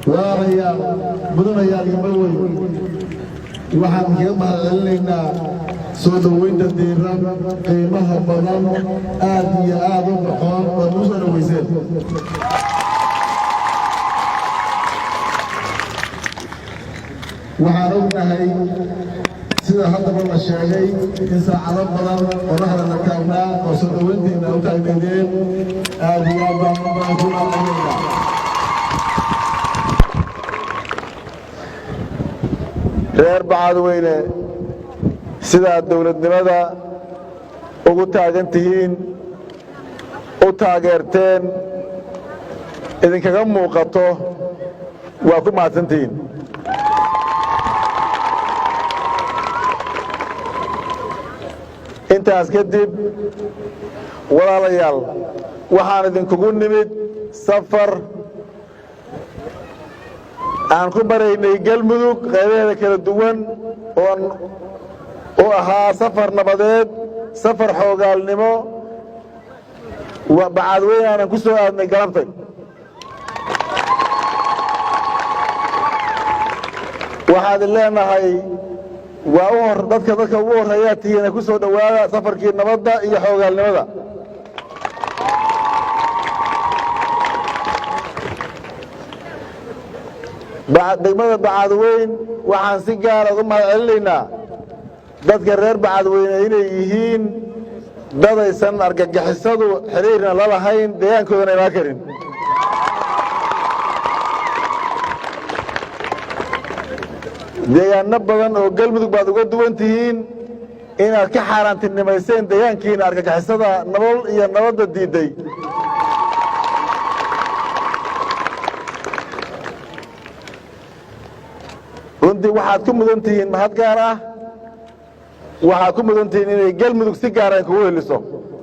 ويا بدنا يا جماعة waxaan kaga mahadcelinaynaa soo dhaweynta diiran qiimaha badan aad iyo aad u baxoon oo u soo dhaweyseen waxaan ognahay sida haddaba la sheegay in saacado badan qoraxda la taagnaa oo soo dhaweynteena u taagnaydeen aad iyo aad baan ku mahadcelinaynaa reer Bacadweyne sida dawladnimada ugu taagan tihiin u taageerteen idinkaga muuqato waa ku mahadsantihiin intaas kadib walaalayaal waxaan idinkugu nimid safar aan ku baraynay galmudug qaybaheeda kala duwan oo ahaa safar nabadeed safar xoogaalnimo Bacadweyne aan ku soo aadnay galabtay waxaad leenahay waa dadka ugu horeeya tiina ku soo dhawaada safarkii nabadda iyo xoogaalnimada degmada Bacadweyne waxaan si gaar ah uga mahadcelinaynaa dadka reer Bacadweyne inay yihiin dad aysan argagixisadu xiriirna la lahayn deegaankoodana ilaa karin deegaano badan oo galmudug baad uga duwan tihiin inaad ka xaaraantinimayseen deegaankiina argagixisada nolol iyo nabadda diiday runtii waxaad ku mudan tihiin mahad gaar ah waxaad ku mudan tihiin inay galmudug si gaar ah kugu heliso